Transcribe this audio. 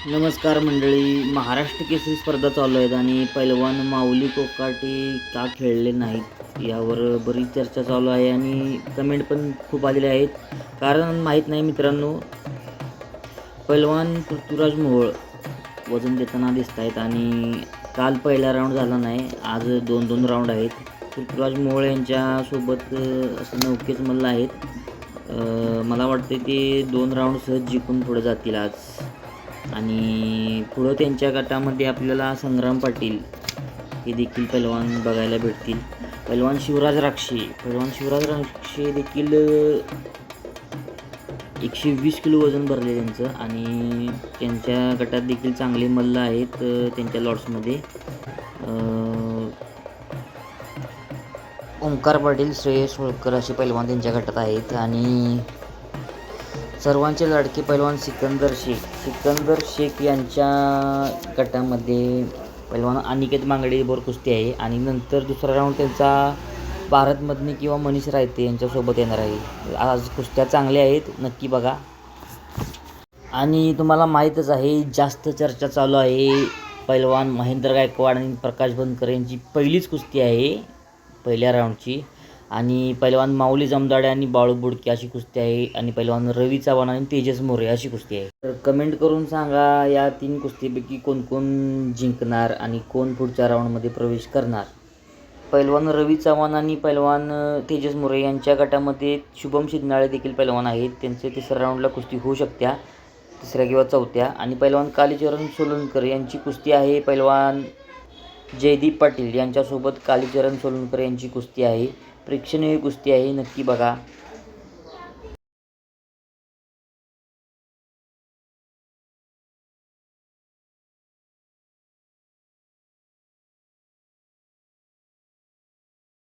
नमस्कार मंडळी. महाराष्ट्र केसरी स्पर्धा चालू आहेत आणि पैलवान माऊली कोकाटे का खेळले नाहीत यावर बरीच चर्चा चालू आहे आणि कमेंट पण खूप आलेले आहेत. कारण माहीत नाही मित्रांनो, पैलवान पृथ्वीराज मोहोळ वजन देताना दिसत आहेत आणि काल पहिला राऊंड झाला नाही, आज 2-2 राऊंड आहेत. पृथ्वीराज मोहोळ यांच्यासोबत असं नौकेच मल्ल आहेत. मला वाटते ते 2 राऊंड सहज जिंकून पुढे जातील आज. आणि पुढं त्यांच्या गटामध्ये आपल्याला संग्राम पाटील हे देखील पैलवान बघायला भेटतील. पैलवान शिवराज राक्षे देखील 120 किलो वजन भरले त्यांचं आणि त्यांच्या गटात देखील चांगले मल्ल आहेत. त्यांच्या लॉट्समध्ये ओंकार पाटील, श्रेयस होळकर असे पैलवान त्यांच्या गटात आहेत. आणि सर्वांचे लाडके पैलवान सिकंदर शेख यांच्या गटामध्ये पैलवान अनिकेत मांगडेबरोबर कुस्ती आहे आणि नंतर दुसरा राऊंड त्यांचा भारत मदनी किंवा मनीष रायते यांच्यासोबत येणार आहे. आज कुस्त्या चांगल्या आहेत, नक्की बघा. आणि तुम्हाला माहीतच आहे, जास्त चर्चा चालू आहे पैलवान महेंद्र गायकवाड आणि प्रकाश बनकर यांची पहिलीच कुस्ती आहे पहिल्या राऊंडची. आणि पैलवान माऊली जमदाडे आणि बाळू बुडके अशी कुस्ती आहे आणि पैलवान रवी चव्हाण आणि तेजस मोरे अशी कुस्ती आहे. तर कमेंट करून सांगा या 3 कुस्तीपैकी कोण कोण जिंकणार आणि कोण पुढच्या राऊंडमध्ये प्रवेश करणार. पैलवान रवी चव्हाण आणि पैलवान तेजस मोरे यांच्या गटामध्ये शुभम शिंदे देखील पैलवान आहेत. त्यांचे तिसऱ्या राऊंडला कुस्ती होऊ शकत्या, तिसऱ्या किंवा चौथ्या. आणि पैलवान कालीचरण सोलनकर यांची कुस्ती आहे पैलवान जयदीप पाटील यांच्यासोबत कालीचरण सोलनकर यांची कुस्ती आहे. प्रेक्षणीय कुस्ती आहे, नक्की बघा.